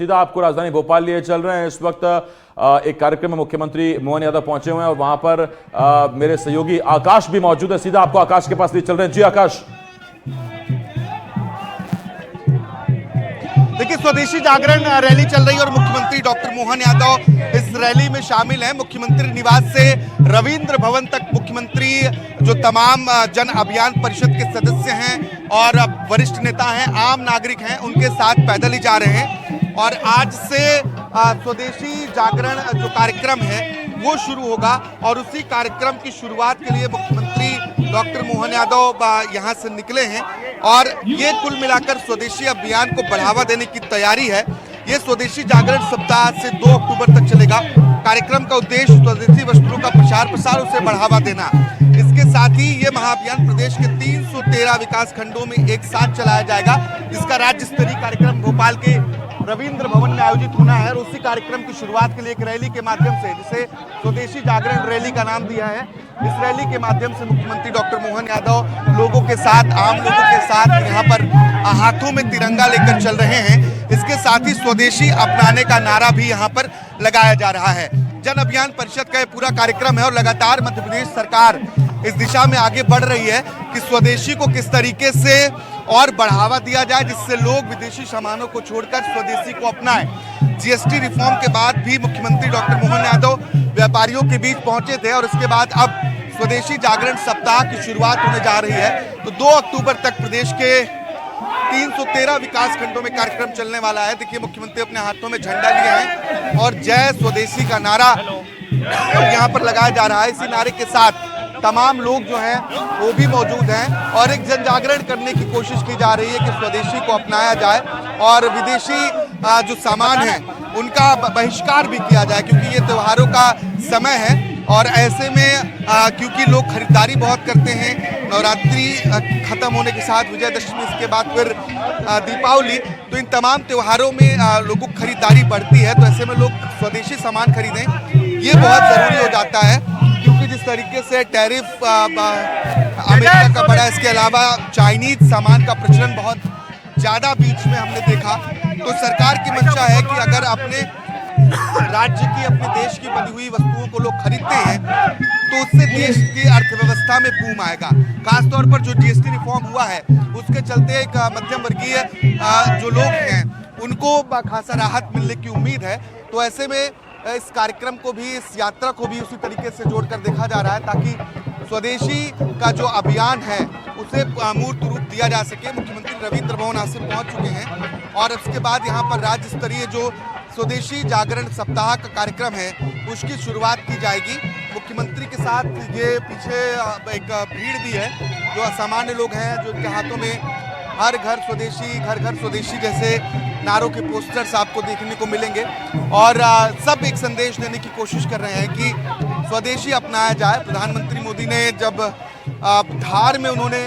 सीधा आपको राजधानी भोपाल लिए चल रहे हैं। इस वक्त एक कार्यक्रम में मुख्यमंत्री मोहन यादव पहुंचे हुए हैं और वहां पर मेरे सहयोगी आकाश भी मौजूद है। सीधा आपको आकाश के पास लिए चल रहे हैं। जी आकाश। देखिए, स्वदेशी जागरण रैली चल रही है और मुख्यमंत्री डॉक्टर मोहन यादव इस रैली में शामिल हैं। मुख्यमंत्री निवास से रविंद्र भवन तक मुख्यमंत्री जो तमाम जन अभियान परिषद के सदस्य हैं और वरिष्ठ नेता हैं, आम नागरिक हैं, उनके साथ पैदल ही जा रहे हैं। और आज से स्वदेशी जागरण जो कार्यक्रम है वो शुरू होगा और उसी कार्यक्रम की शुरुआत के लिए मुख्यमंत्री डॉक्टर मोहन यादव यहाँ से निकले हैं। और ये कुल मिलाकर स्वदेशी अभियान को बढ़ावा देने की तैयारी है। ये स्वदेशी जागरण सप्ताह से 2 अक्टूबर तक चलेगा। कार्यक्रम का उद्देश्य स्वदेशी वस्तुओं का प्रचार प्रसार, उसे बढ़ावा देना। इसके साथ ही ये महाअभियान प्रदेश के 313 विकास खंडों में एक साथ चलाया जाएगा। इसका राज्य स्तरीय कार्यक्रम भोपाल के रविंद्र भवन में आयोजित होना है और उसी कार्यक्रम की शुरुआत के लिए एक रैली के माध्यम से, जिसे स्वदेशी जागरण रैली का नाम दिया है, इस रैली के माध्यम से मुख्यमंत्री डॉक्टर मोहन यादव लोगों के साथ, आम लोगों के साथ यहाँ पर हाथों में तिरंगा लेकर चल रहे हैं। इसके साथ ही स्वदेशी अपनाने का नारा भी यहाँ पर लगाया जा रहा है। जन अभियान परिषद का ये पूरा कार्यक्रम है और लगातार मध्य प्रदेश सरकार इस दिशा में आगे बढ़ रही है कि स्वदेशी को किस तरीके से और बढ़ावा दिया जाए, जिससे लोग विदेशी सामानों को छोड़कर स्वदेशी को अपनाएं। जीएसटी रिफॉर्म के बाद भी मुख्यमंत्री डॉक्टर मोहन यादव व्यापारियों के बीच पहुंचे थे और उसके बाद अब स्वदेशी जागरण सप्ताह की शुरुआत होने जा रही है। तो 2 अक्टूबर तक प्रदेश के 313 विकास खंडों में कार्यक्रम चलने वाला है। देखिए, मुख्यमंत्री अपने हाथों में झंडा लिए हैं और जय स्वदेशी का नारा यहाँ पर लगाया जा रहा है। इसी नारे के साथ तमाम लोग जो हैं वो भी मौजूद हैं और एक जन जागरण करने की कोशिश की जा रही है कि स्वदेशी को अपनाया जाए और विदेशी जो सामान है उनका बहिष्कार भी किया जाए, क्योंकि ये त्योहारों का समय है और ऐसे में क्योंकि लोग खरीदारी बहुत करते हैं। नवरात्रि खत्म होने के साथ विजयदशमी, इसके बाद फिर दीपावली, तो इन तमाम त्योहारों में लोगों की खरीदारी बढ़ती है। तो ऐसे में लोग स्वदेशी सामान खरीदें, ये बहुत ज़रूरी हो जाता है, क्योंकि जिस तरीके से टैरिफ अमेरिका का बढ़ा, इसके अलावा चाइनीज सामान का प्रचलन बहुत ज़्यादा बीच में हमने देखा। तो सरकार की मंशा है कि अगर अपने राज्य की, अपने देश की बनी हुई वस्तुओं को लोग खरीदते हैं तो उससे देश की अर्थव्यवस्था में बूम आएगा। खासतौर पर जो जीएसटी रिफॉर्म हुआ है उसके चलते एक मध्यम वर्गीय जो लोग हैं उनको खासा राहत मिलने की उम्मीद है। तो ऐसे में इस कार्यक्रम को भी, इस यात्रा को भी उसी तरीके से जोड़कर देखा जा रहा है ताकि स्वदेशी का जो अभियान है उसे मूर्त रूप दिया जा सके। मुख्यमंत्री रविंद्र भवन आज से पहुंच चुके हैं और उसके बाद यहां पर राज्य स्तरीय जो स्वदेशी जागरण सप्ताह का कार्यक्रम है उसकी शुरुआत की जाएगी। मुख्यमंत्री के साथ ये पीछे एक भीड़ भी है, जो असामान्य लोग हैं, जो इनके हाथों में हर घर स्वदेशी, घर घर स्वदेशी जैसे नारों के पोस्टर्स आपको देखने को मिलेंगे और सब एक संदेश देने की कोशिश कर रहे हैं कि स्वदेशी अपनाया जाए। प्रधानमंत्री मोदी ने जब धार में उन्होंने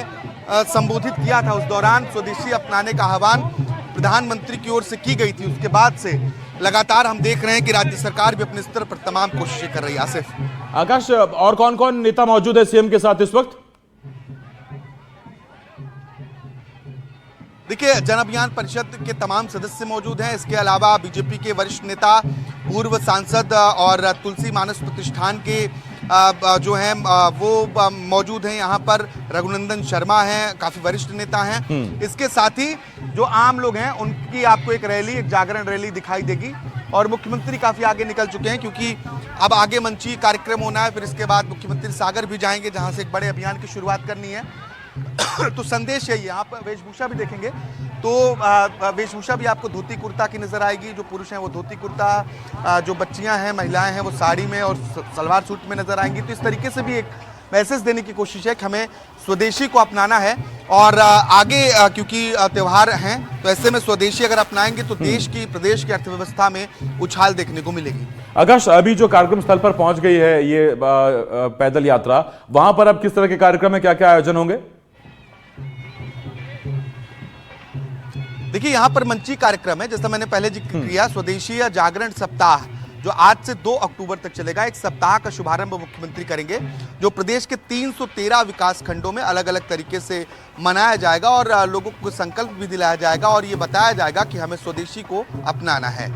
संबोधित किया था, उस दौरान स्वदेशी अपनाने का आह्वान प्रधानमंत्री की ओर से की गई थी। उसके बाद से लगातार हम देख रहे हैं कि राज्य सरकार भी अपने स्तर पर तमाम कोशिशें कर रही है। आसिफ। आकाश, और कौन कौन नेता मौजूद है सीएम के साथ इस वक्त? देखिए, जन अभियान परिषद के तमाम सदस्य मौजूद हैं। इसके अलावा बीजेपी के वरिष्ठ नेता, पूर्व सांसद और तुलसी मानस प्रतिष्ठान के जो हैं वो मौजूद हैं। यहाँ पर रघुनंदन शर्मा हैं, काफी वरिष्ठ नेता हैं। इसके साथ ही जो आम लोग हैं उनकी आपको एक रैली, एक जागरण रैली दिखाई देगी और मुख्यमंत्री काफी आगे निकल चुके हैं, क्योंकि अब आगे मंची कार्यक्रम होना है। फिर इसके बाद मुख्यमंत्री सागर भी जाएंगे, जहाँ से एक बड़े अभियान की शुरुआत करनी है। तो संदेश यही है। आप वेशभूषा भी देखेंगे तो वेशभूषा भी आपको धोती कुर्ता की नजर आएगी। जो पुरुष हैं वो धोती कुर्ता, जो बच्चियां हैं, महिलाएं हैं, वो साड़ी में और सलवार सूट में नजर आएंगी। तो इस तरीके से भी एक मैसेज देने की कोशिश है कि हमें स्वदेशी को अपनाना है और आगे क्योंकि त्यौहार हैं, तो ऐसे में स्वदेशी अगर अपनाएंगे तो देश की, प्रदेश की अर्थव्यवस्था में उछाल देखने को मिलेगी। आकाश, अभी जो कार्यक्रम स्थल पर पहुंच गई है ये पैदल यात्रा, वहां पर अब किस तरह के कार्यक्रम है, क्या क्या आयोजन होंगे? देखिए, यहाँ पर मंची कार्यक्रम है, जैसा मैंने पहले जिक्र किया, स्वदेशी जागरण सप्ताह जो आज से 2 अक्टूबर तक चलेगा। एक सप्ताह का शुभारंभ मुख्यमंत्री करेंगे, जो प्रदेश के 313 विकास खंडों में अलग अलग तरीके से मनाया जाएगा और लोगों को संकल्प भी दिलाया जाएगा और ये बताया जाएगा कि हमें स्वदेशी को अपनाना है।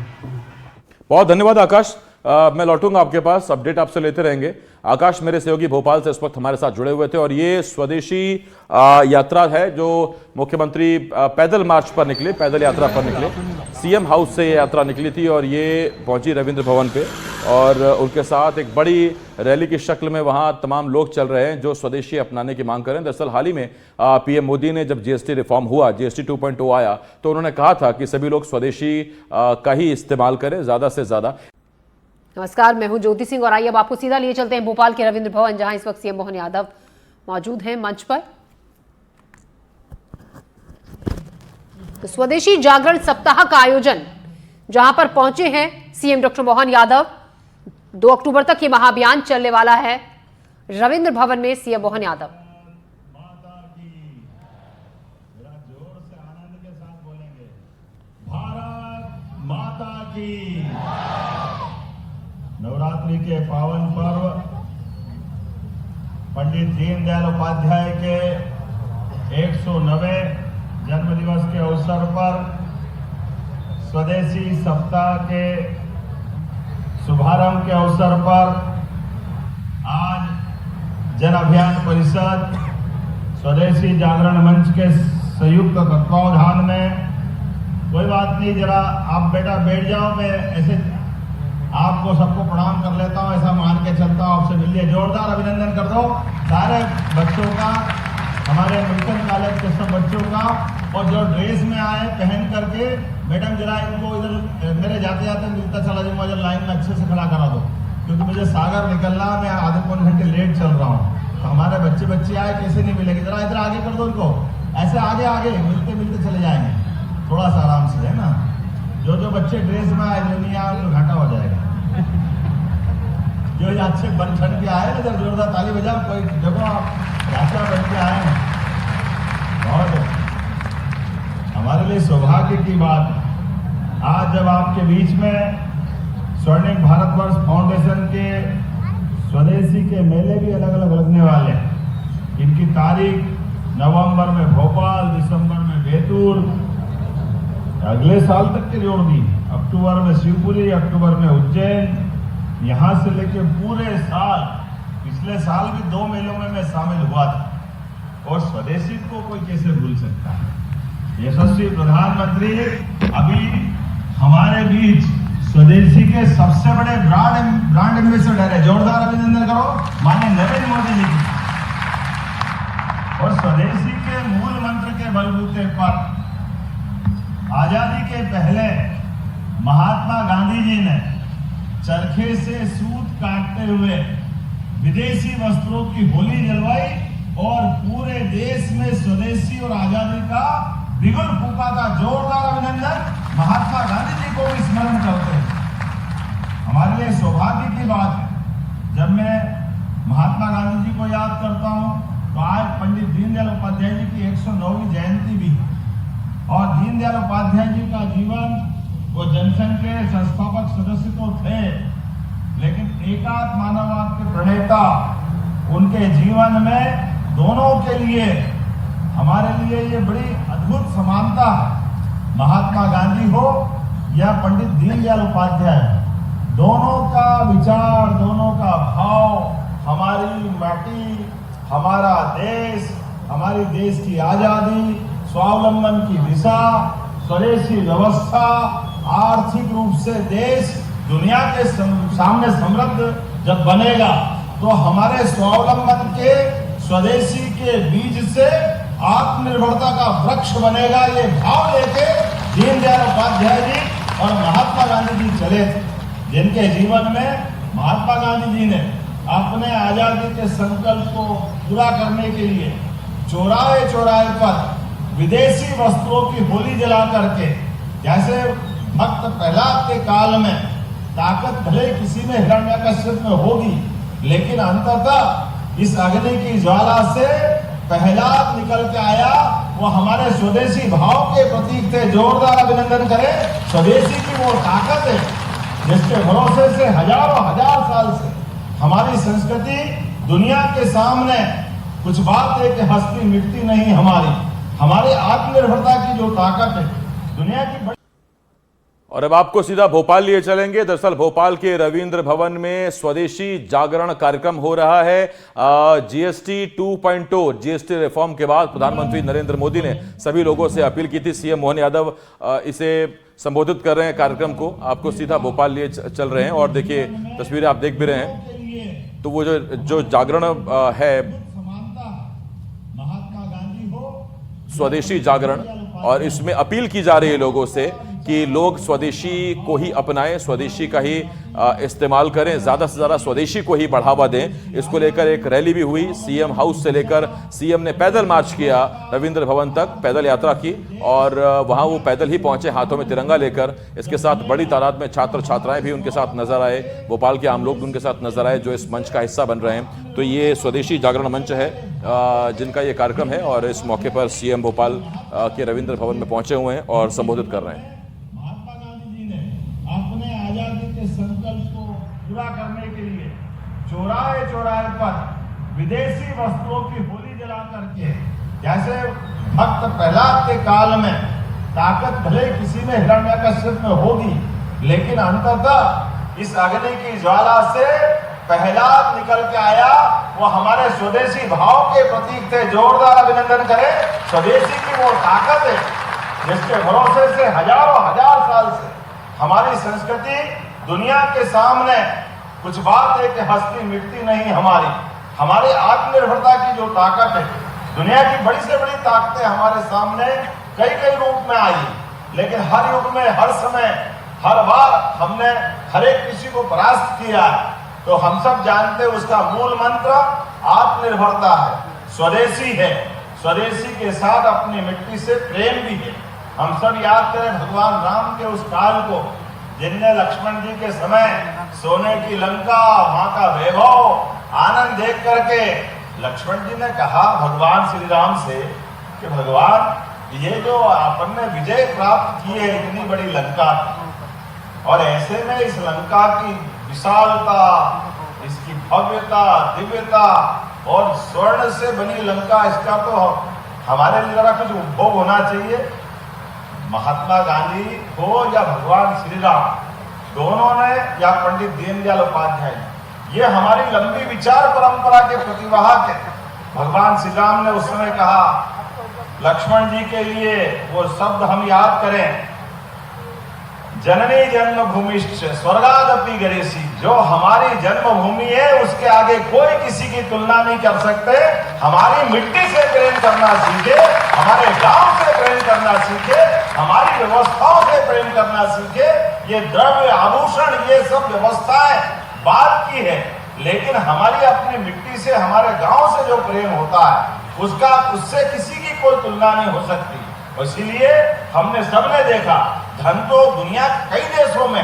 बहुत धन्यवाद आकाश। मैं लौटूंगा आपके पास, अपडेट आपसे लेते रहेंगे। आकाश मेरे सहयोगी भोपाल से इस वक्त हमारे साथ जुड़े हुए थे और ये स्वदेशी यात्रा है जो मुख्यमंत्री पैदल मार्च पर निकले, पैदल यात्रा पर निकले। सीएम हाउस से ये यात्रा निकली थी और ये पहुंची रविंद्र भवन पे और उनके साथ एक बड़ी रैली की शक्ल में वहां तमाम लोग चल रहे हैं जो स्वदेशी अपनाने की मांग करें। दरअसल हाल ही में पीएम मोदी ने जब जीएसटी रिफॉर्म हुआ, जीएसटी 2.0 आया, तो उन्होंने कहा था कि सभी लोग स्वदेशी का ही इस्तेमाल करें ज्यादा से ज्यादा। नमस्कार, मैं हूं ज्योति सिंह और आइए अब आपको सीधा लिए चलते हैं भोपाल के रविंद्र भवन, जहां इस वक्त सीएम मोहन यादव मौजूद हैं मंच पर। तो स्वदेशी जागरण सप्ताह का आयोजन जहां पर पहुंचे हैं सीएम डॉक्टर मोहन यादव। 2 अक्टूबर तक ये महाअभियान चलने वाला है। रविंद्र भवन में सीएम मोहन यादव। भारत माता की। नवरात्रि के पावन पर्व पंडित दीनदयाल उपाध्याय के 109वें जन्मदिवस के अवसर पर स्वदेशी सप्ताह के शुभारंभ के अवसर पर आज जन अभियान परिषद स्वदेशी जागरण मंच के संयुक्त तत्वावधान में, कोई बात नहीं, जरा आप बेटा बैठ जाओ, मैं ऐसे आपको सबको प्रणाम कर लेता हूं, ऐसा मान के चलता हूं, आपसे मिलिए, जोरदार अभिनंदन कर दो सारे बच्चों का, हमारे मिल्टन कॉलेज के सब बच्चों का। और जो ड्रेस में आए पहन करके, मैडम जरा इनको इधर मेरे जाते जाते मिलता चला जाऊंगा, जब लाइन में अच्छे से खड़ा करा दो, क्योंकि मुझे सागर निकलना, मैं आधे पौने घंटे लेट चल रहा हूँ। तो हमारे बच्चे आए कैसे नहीं मिलेंगे, जरा इधर आगे कर दो इनको, ऐसे आगे आगे मिलते मिलते चले जाएंगे, थोड़ा सा आराम से, है ना। जो बच्चे ड्रेस में आए, जो नहीं आए तो घाटा हो जाएगा। जो अच्छे बन ठन के आए ना, जब जोरदार ताली बजाओ, कोई देखो आप राजा बन के आए हैं, बहुत हमारे लिए सौभाग्य की बात। आज जब आपके बीच में स्वर्णिम भारतवर्ष फाउंडेशन के स्वदेशी के मेले भी अलग अलग लगने वाले हैं। इनकी तारीख नवंबर में भोपाल, दिसंबर में बैतूल, अगले साल तक के जोड़ दी, अक्टूबर में शिवपुरी, अक्टूबर में उज्जैन, यहां से लेके पूरे साल, पिछले साल भी 2 मेलों में मैं शामिल हुआ था। और स्वदेशी को कोई कैसे भूल सकता है। यशस्वी प्रधानमंत्री अभी हमारे बीच स्वदेशी के सबसे बड़े ब्रांड एम्बेसडर है, जोरदार अभिनंदन करो माननीय नरेंद्र मोदी जी की। और स्वदेशी के मूल मंत्र के बलबूते पर आजादी के पहले महात्मा गांधी जी ने चरखे से सूत काटते हुए विदेशी वस्त्रों की होली जलवाई और पूरे देश में स्वदेशी और आजादी का बिगुल फूका था। जोरदार अभिनंदन महात्मा गांधी जी को भी स्मरण करते हैं। हमारे लिए सौभाग्य की बात है, जब मैं महात्मा गांधी जी को याद करता हूं तो आज पंडित दीनदयाल उपाध्याय जी की 109वीं जयंती भी है। और दीनदयाल उपाध्याय जी का जीवन, वो जनसंघ के संस्थापक सदस्य तो थे, लेकिन एकात्म मानववाद के प्रणेता। उनके जीवन में दोनों के लिए, हमारे लिए ये बड़ी अद्भुत समानता है। महात्मा गांधी हो या पंडित दीनदयाल उपाध्याय, दोनों का विचार, दोनों का भाव, हमारी माटी, हमारा देश, हमारी देश की आजादी, स्वावलंबन की दिशा, स्वदेशी व्यवस्था, आर्थिक रूप से देश दुनिया के सामने समृद्ध जब बनेगा तो हमारे स्वावलंबन के, स्वदेशी के बीज से आत्मनिर्भरता का वृक्ष बनेगा। ये भाव लेके दीनदयाल उपाध्याय जी और महात्मा गांधी जी चले थे, जिनके जीवन में महात्मा गांधी जी ने अपने आजादी के संकल्प को पूरा करने के लिए चौराहे चौराहे पर विदेशी वस्त्रों की होली जला करके, जैसे भक्त प्रहलाद के काल में ताकत भले किसी में हिरण्यकश्यप में होगी, लेकिन अंततः इस अग्नि की ज्वाला से प्रहलाद निकल के आया। वो हमारे स्वदेशी भाव के प्रतीक थे। जोरदार अभिनंदन करें, स्वदेशी की वो ताकत है जिसके भरोसे से हजारों हजार साल से हमारी संस्कृति दुनिया के सामने कुछ बात है कि हस्ती मिटती नहीं हमारी आत्मनिर्भरता की जो ताकत है दुनिया की। और अब आपको सीधा भोपाल लिए चलेंगे। दरअसल भोपाल के रविंद्र भवन में स्वदेशी जागरण कार्यक्रम हो रहा है। जीएसटी 2.0 जीएसटी रिफॉर्म के बाद प्रधानमंत्री नरेंद्र मोदी ने सभी लोगों से अपील की थी। सीएम मोहन यादव इसे संबोधित कर रहे हैं कार्यक्रम को। आपको सीधा भोपाल लिए चल रहे हैं और देखिए तस्वीरें आप देख भी रहे हैं। तो वो जो जागरण है स्वदेशी जागरण, और इसमें अपील की जा रही है लोगों से कि लोग स्वदेशी को ही अपनाएं, स्वदेशी का ही इस्तेमाल करें, ज़्यादा से ज़्यादा स्वदेशी को ही बढ़ावा दें। इसको लेकर एक रैली भी हुई। सीएम हाउस से लेकर सीएम ने पैदल मार्च किया रविंद्र भवन तक, पैदल यात्रा की और वहां वो पैदल ही पहुंचे हाथों में तिरंगा लेकर। इसके साथ बड़ी तादाद में छात्र छात्राएं भी उनके साथ नजर आए, भोपाल के आम लोग भी उनके साथ नजर आए जो इस मंच का हिस्सा बन रहे हैं। तो ये स्वदेशी जागरण मंच है जिनका ये कार्यक्रम है और इस मौके पर सीएम भोपाल के रविंद्र भवन में पहुंचे हुए हैं और संबोधित कर रहे हैं। अपने आजादी के संकल्प को पूरा करने के लिए चौराहे चौराहे पर विदेशी वस्तुओं की होली जला करके, जैसे भक्त प्रहलाद के काल में ताकत भले किसी में हिरण्यकश्यप में होगी, लेकिन अंततः इस अग्नि की ज्वाला से प्रहलाद निकल के आया। वो हमारे स्वदेशी भाव के प्रतीक थे। जोरदार अभिनंदन करें। स्वदेशी की वो ताकत है जिसके भरोसे से हजारों हजार साल से हमारी संस्कृति दुनिया के सामने कुछ बात है कि हस्ती मिटती नहीं हमारी आत्मनिर्भरता की जो ताकत है। दुनिया की बड़ी से बड़ी ताकतें हमारे सामने कई कई रूप में आई, लेकिन हर युग में हर समय हर बार हमने हर एक किसी को परास्त किया। तो हम सब जानते हैं उसका मूल मंत्र आत्मनिर्भरता है, स्वदेशी है। स्वदेशी के साथ अपनी मिट्टी से प्रेम भी है। हम सब याद करें भगवान राम के उस काल को, जिनने लक्ष्मण जी के समय सोने की लंका, वहां का वैभव आनंद देख करके लक्ष्मण जी ने कहा भगवान श्री राम से कि भगवान ये जो अपन ने विजय प्राप्त की है इतनी बड़ी लंका, और ऐसे में इस लंका की विशालता, इसकी भव्यता, दिव्यता और स्वर्ण से बनी लंका, इसका तो हमारे लिए जरा कुछ उपभोग होना चाहिए। महात्मा गांधी हो या भगवान श्री राम, दोनों ने या पंडित दीनदयाल उपाध्याय, ये हमारी लंबी विचार परंपरा के प्रतिवाहक है। भगवान श्री राम ने उस समय कहा लक्ष्मण जी के लिए वो शब्द हम याद करें, जननी जन्मभूमिश्च स्वर्गादपि गरेसी। जो हमारी जन्मभूमि है उसके आगे कोई किसी की तुलना नहीं कर सकते। हमारी मिट्टी से प्रेम करना सीखे, हमारे गांव से प्रेम करना सीखे, हमारी व्यवस्थाओं से प्रेम करना सीखे। ये द्रव्य आभूषण ये सब व्यवस्थाएं बाद की है, लेकिन हमारी अपनी मिट्टी से, हमारे गांव से जो प्रेम होता है उससे किसी की कोई तुलना नहीं हो सकती। इसीलिए हमने सबने देखा धन तो दुनिया कई देशों में,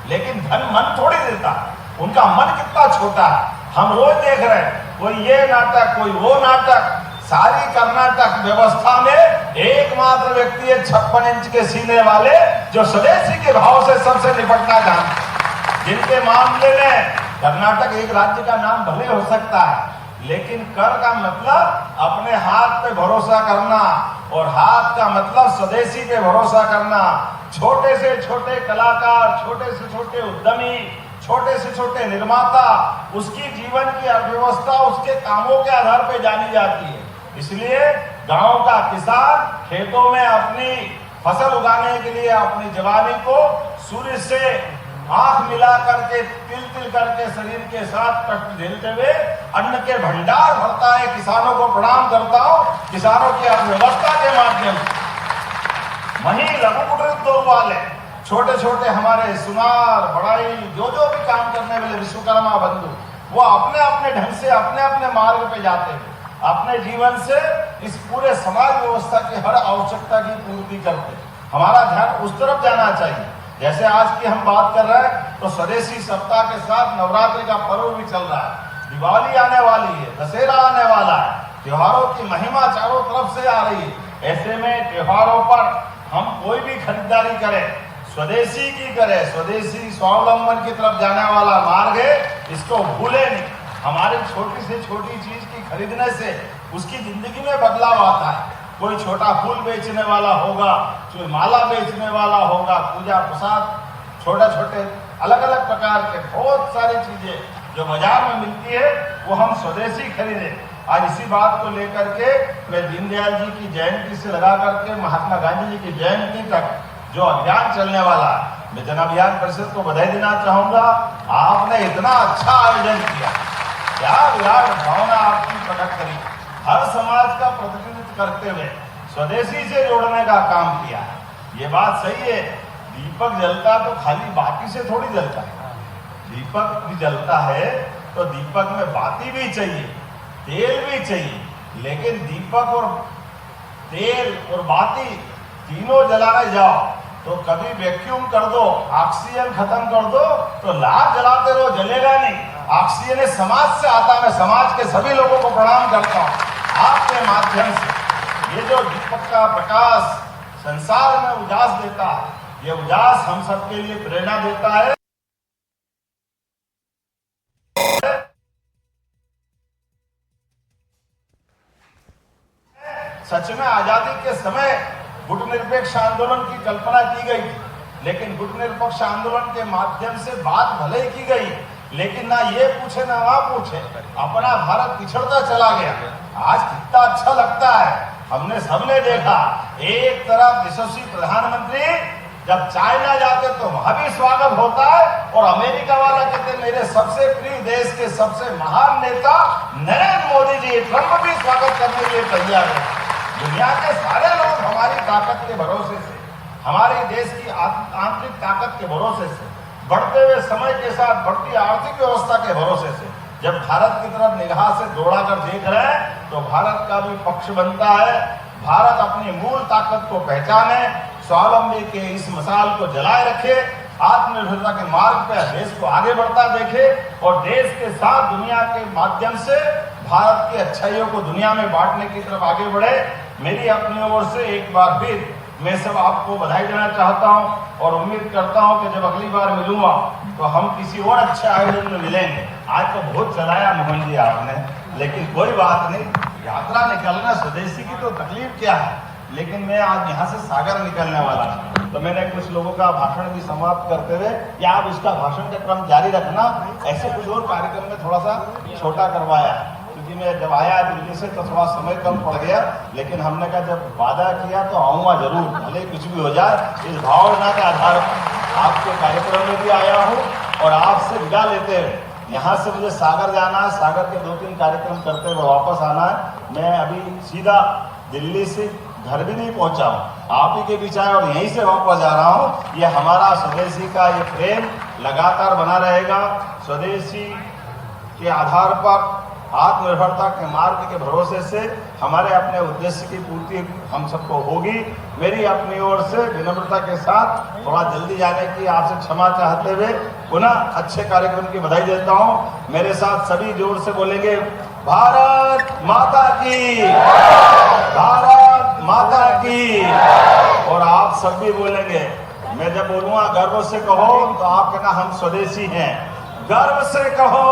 लेकिन धन मन थोड़ी देता, उनका मन कितना छोटा है। हम रोज देख रहे हैं कोई ये नाटक कोई वो नाटक। सारी कर्नाटक व्यवस्था में एकमात्र व्यक्ति है 56 इंच के सीने वाले जो स्वदेशी के भाव से सबसे निपटना जानते, जिनके मामले में कर्नाटक एक राज्य का नाम भले हो सकता है, लेकिन कर का मतलब अपने हाथ पे भरोसा करना, और हाथ का मतलब स्वदेशी पे भरोसा करना। छोटे से छोटे कलाकार, छोटे से छोटे उद्यमी, छोटे से छोटे निर्माता, उसकी जीवन की अर्थव्यवस्था उसके कामों के आधार पे जानी जाती है। इसलिए गांव का किसान खेतों में अपनी फसल उगाने के लिए अपनी जवानी को सूर्य से आंख मिला करके तिल तिल करके शरीर के साथ कष्ट झेलते हुए अन्न के भंडार भरता है। किसानों को प्रणाम करता हूं। किसानों की अर्थव्यवस्था के माध्यम से वही लघु कुटीर उद्योग वाले, छोटे छोटे हमारे सुनार बढ़ाई जो भी काम करने वाले विश्वकर्मा बंधु, वो अपने अपने ढंग से अपने अपने मार्ग पे जाते हैं, अपने जीवन से इस पूरे समाज व्यवस्था की हर आवश्यकता की पूर्ति करते। हमारा ध्यान उस तरफ जाना चाहिए। जैसे आज की हम बात कर रहे हैं तो स्वदेशी सप्ताह के साथ नवरात्रि का पर्व भी चल रहा है, दिवाली आने वाली है, दशहरा आने वाला है, त्योहारों की महिमा चारों तरफ से आ रही है। ऐसे में त्योहारों पर हम कोई भी खरीदारी करें, स्वदेशी की करे, स्वदेशी स्वावलंबन की तरफ जाने वाला मार्ग है, इसको भूले नहीं। हमारी छोटी से छोटी चीज की खरीदने से उसकी जिंदगी में बदलाव आता है। कोई छोटा फूल बेचने वाला होगा, कोई माला बेचने वाला होगा, पूजा प्रसाद, छोटे छोटे अलग अलग प्रकार के बहुत सारी चीजें जो बाजार में मिलती है वो हम स्वदेशी खरीदे। आज इसी बात को लेकर के मैं दीनदयाल जी की जयंती से लगा करके महात्मा गांधी जी की जयंती तक जो अभियान चलने वाला है, मैं जन अभियान परिषद को बधाई देना चाहूंगा। आपने इतना अच्छा आयोजन किया, क्या विराट भावना आपकी प्रकट करी, हर समाज का प्रतिनिधित्व करते हुए स्वदेशी से जोड़ने का काम किया। ये बात सही है, दीपक जलता तो खाली बाती से थोड़ी जलता है, दीपक भी जलता है तो दीपक में बाती भी चाहिए, तेल भी चाहिए। लेकिन दीपक और तेल और बाती तीनों जलाने जाओ तो कभी वैक्यूम कर दो, ऑक्सीजन खत्म कर दो तो लाख जलाते रहो, जलेगा नहीं। ऑक्सीजन समाज से आता है। मैं समाज के सभी लोगों को प्रणाम करता हूँ आपके माध्यम से। ये जो दीपक का प्रकाश संसार में उजास देता है, ये उजास हम सबके लिए प्रेरणा देता है। सच में आजादी के समय गुटनिरपेक्ष आंदोलन की कल्पना की गई थी, लेकिन गुटनिरपेक्ष आंदोलन के माध्यम से बात भले ही की गई, लेकिन ना ये पूछे ना वहां पूछे, अपना भारत पिछड़ता चला गया। आज कितना अच्छा लगता है, हमने सबने देखा। एक तरफ यशस्वी प्रधानमंत्री जब चाइना जाते तो वहां भी स्वागत होता है, और अमेरिका वाला कहते मेरे सबसे प्रिय देश के सबसे महान नेता नरेंद्र मोदी जी, ट्रंप भी स्वागत करने के लिए तैयार है। दुनिया के सारे लोग हमारी ताकत के भरोसे से, हमारे देश की आंतरिक ताकत के भरोसे से, बढ़ते हुए समय के साथ बढ़ती आर्थिक व्यवस्था के भरोसे से जब भारत की तरफ निगाह से दौड़ा कर देख रहे हैं तो भारत का भी पक्ष बनता है। भारत अपनी मूल ताकत को पहचाने, स्वावलंबी के इस मसाल को जलाए रखे, आत्मनिर्भरता के मार्ग पर देश को आगे बढ़ता देखे, और देश के साथ दुनिया के माध्यम से भारत की अच्छाइयों को दुनिया में बांटने की तरफ आगे बढ़े। मेरी अपनी ओर से एक बार फिर मैं सब आपको बधाई देना चाहता हूं, और उम्मीद करता हूं कि जब अगली बार मिलूंगा तो हम किसी और अच्छे आयोजन में मिलेंगे। आज तो बहुत चलाया मोहन जी आपने, लेकिन कोई बात नहीं, यात्रा निकलना स्वदेशी की तो तकलीफ क्या है। लेकिन मैं आज यहाँ से सागर निकलने वाला हूँ, तो मैंने कुछ लोगों का भाषण भी समाप्त करते हुए, या आप उसका भाषण का क्रम जारी रखना, ऐसे कुछ और कार्यक्रम में थोड़ा सा छोटा करवाया, क्योंकि मैं जब आया दिल्ली से तो थोड़ा समय कम पड़ गया। लेकिन हमने कहा जब वादा किया तो आऊँगा जरूर, भले कुछ भी हो जाए। इस भावना के आधार पर आपके कार्यक्रम में भी आया हूँ, और आपसे विदा लेते हुए यहाँ से मुझे सागर जाना है, सागर के 2-3 कार्यक्रम करते हुए वापस आना है। मैं अभी सीधा दिल्ली से घर भी नहीं पहुंचा हूँ, आप ही के बीच आया और यहीं से वापस जा रहा हूँ। ये हमारा स्वदेशी का ये प्रेम लगातार बना रहेगा। स्वदेशी के आधार पर आत्मनिर्भरता के मार्ग के भरोसे से हमारे अपने उद्देश्य की पूर्ति हम सबको होगी। मेरी अपनी ओर से विनम्रता के साथ थोड़ा जल्दी जाने की आपसे क्षमा चाहते हुए पुनः अच्छे कार्यक्रम की बधाई देता हूँ। मेरे साथ सभी जोर से बोलेंगे, भारत माता की, भारत माता की। और आप सब भी बोलेंगे, मैं जब बोलूँगा गर्व से कहो तो आप कहना हम स्वदेशी हैं, गर्व से कहो।